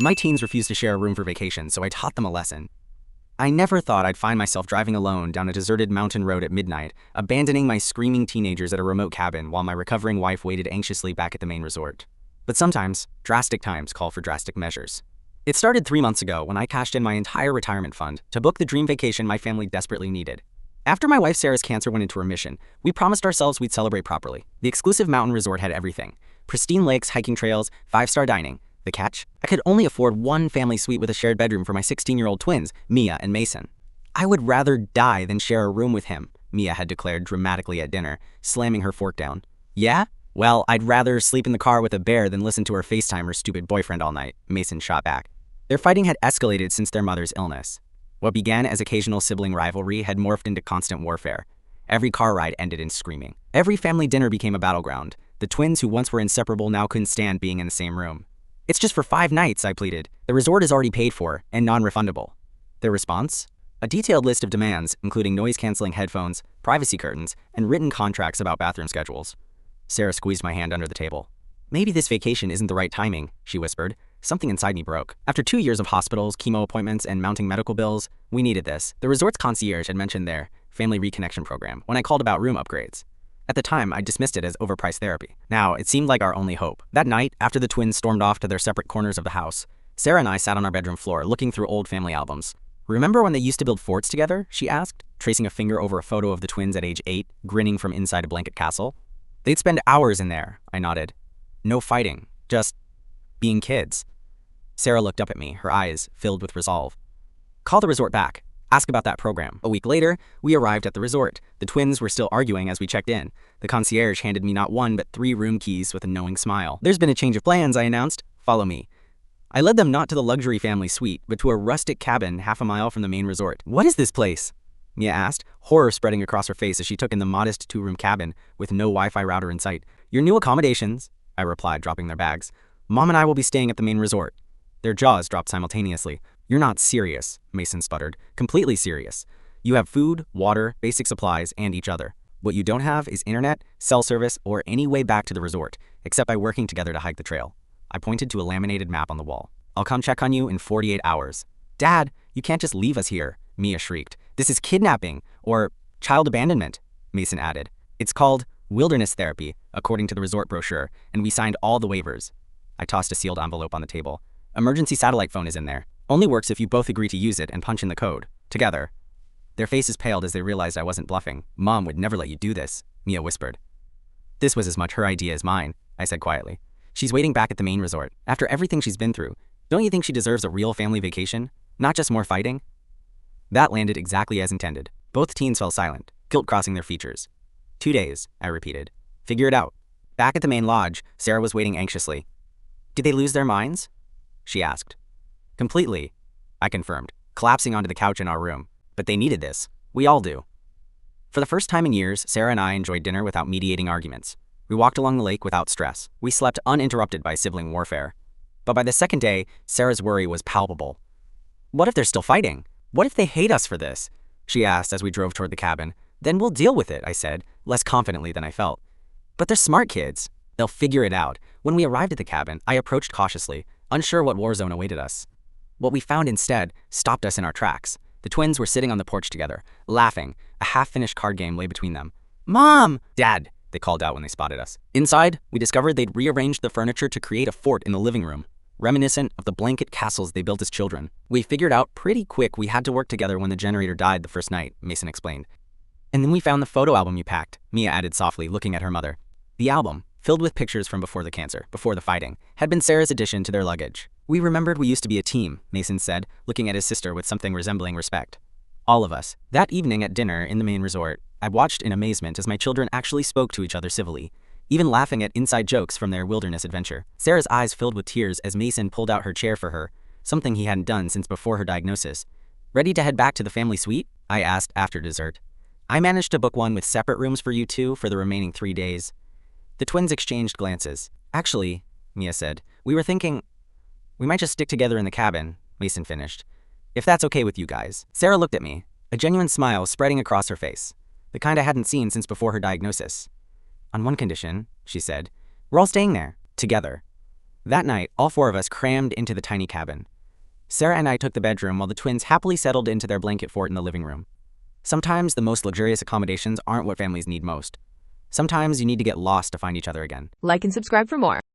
My teens refused to share a room for vacation, so I taught them a lesson. I never thought I'd find myself driving alone down a deserted mountain road at midnight, abandoning my screaming teenagers at a remote cabin while my recovering wife waited anxiously back at the main resort. But sometimes, drastic times call for drastic measures. It started 3 months ago when I cashed in my entire retirement fund to book the dream vacation my family desperately needed. After my wife Sarah's cancer went into remission, we promised ourselves we'd celebrate properly. The exclusive mountain resort had everything: pristine lakes, hiking trails, 5-star dining. The catch? I could only afford one family suite with a shared bedroom for my 16-year-old twins, Mia and Mason. I would rather die than share a room with him, Mia had declared dramatically at dinner, slamming her fork down. Yeah? Well, I'd rather sleep in the car with a bear than listen to her FaceTime her stupid boyfriend all night, Mason shot back. Their fighting had escalated since their mother's illness. What began as occasional sibling rivalry had morphed into constant warfare. Every car ride ended in screaming. Every family dinner became a battleground. The twins who once were inseparable now couldn't stand being in the same room. It's just for 5 nights, I pleaded. The resort is already paid for and non-refundable. Their response? A detailed list of demands, including noise-canceling headphones, privacy curtains, and written contracts about bathroom schedules. Sarah squeezed my hand under the table. Maybe this vacation isn't the right timing, she whispered. Something inside me broke. After 2 years of hospitals, chemo appointments, and mounting medical bills, we needed this. The resort's concierge had mentioned their family reconnection program when I called about room upgrades. At the time, I dismissed it as overpriced therapy. Now, it seemed like our only hope. That night, after the twins stormed off to their separate corners of the house, Sarah and I sat on our bedroom floor looking through old family albums. Remember when they used to build forts together? She asked, tracing a finger over a photo of the twins at age 8, grinning from inside a blanket castle. They'd spend hours in there, I nodded. No fighting, just being kids. Sarah looked up at me, her eyes filled with resolve. Call the resort back. Ask about that program. A week later, we arrived at the resort. The twins were still arguing as we checked in. The concierge handed me not 1 but 3 room keys with a knowing smile. There's been a change of plans, I announced. Follow me. I led them not to the luxury family suite, but to a rustic cabin half a mile from the main resort. What is this place? Mia asked, horror spreading across her face as she took in the modest 2-room cabin with no Wi-Fi router in sight. Your new accommodations, I replied, dropping their bags. Mom and I will be staying at the main resort. Their jaws dropped simultaneously. You're not serious, Mason sputtered. Completely serious. You have food, water, basic supplies, and each other. What you don't have is internet, cell service, or any way back to the resort, except by working together to hike the trail. I pointed to a laminated map on the wall. I'll come check on you in 48 hours. Dad, you can't just leave us here, Mia shrieked. This is kidnapping, or child abandonment, Mason added. It's called wilderness therapy, according to the resort brochure, and we signed all the waivers. I tossed a sealed envelope on the table. Emergency satellite phone is in there. Only works if you both agree to use it and punch in the code. Together. Their faces paled as they realized I wasn't bluffing. Mom would never let you do this, Mia whispered. This was as much her idea as mine, I said quietly. She's waiting back at the main resort. After everything she's been through, don't you think she deserves a real family vacation? Not just more fighting? That landed exactly as intended. Both teens fell silent, guilt crossing their features. 2 days, I repeated. Figure it out. Back at the main lodge, Sarah was waiting anxiously. Did they lose their minds? She asked. Completely, I confirmed, collapsing onto the couch in our room. But they needed this. We all do. For the first time in years, Sarah and I enjoyed dinner without mediating arguments. We walked along the lake without stress. We slept uninterrupted by sibling warfare. But by the second day, Sarah's worry was palpable. What if they're still fighting? What if they hate us for this? She asked as we drove toward the cabin. Then we'll deal with it, I said, less confidently than I felt. But they're smart kids. They'll figure it out. When we arrived at the cabin, I approached cautiously, unsure what war zone awaited us. What we found instead stopped us in our tracks. The twins were sitting on the porch together, laughing. A half-finished card game lay between them. Mom! Dad! They called out when they spotted us. Inside, we discovered they'd rearranged the furniture to create a fort in the living room, reminiscent of the blanket castles they built as children. We figured out pretty quick we had to work together when the generator died the first night, Mason explained. And then we found the photo album you packed, Mia added softly, looking at her mother. The album, filled with pictures from before the cancer, before the fighting, had been Sarah's addition to their luggage. We remembered we used to be a team, Mason said, looking at his sister with something resembling respect. All of us. That evening at dinner in the main resort, I watched in amazement as my children actually spoke to each other civilly, even laughing at inside jokes from their wilderness adventure. Sarah's eyes filled with tears as Mason pulled out her chair for her, something he hadn't done since before her diagnosis. Ready to head back to the family suite? I asked after dessert. I managed to book one with separate rooms for you two for the remaining 3 days. The twins exchanged glances. Actually, Mia said, we were thinking we might just stick together in the cabin, Mason finished. If that's okay with you guys. Sarah looked at me, a genuine smile spreading across her face, the kind I hadn't seen since before her diagnosis. On one condition, she said, we're all staying there, together. That night, all four of us crammed into the tiny cabin. Sarah and I took the bedroom while the twins happily settled into their blanket fort in the living room. Sometimes the most luxurious accommodations aren't what families need most. Sometimes you need to get lost to find each other again. Like and subscribe for more.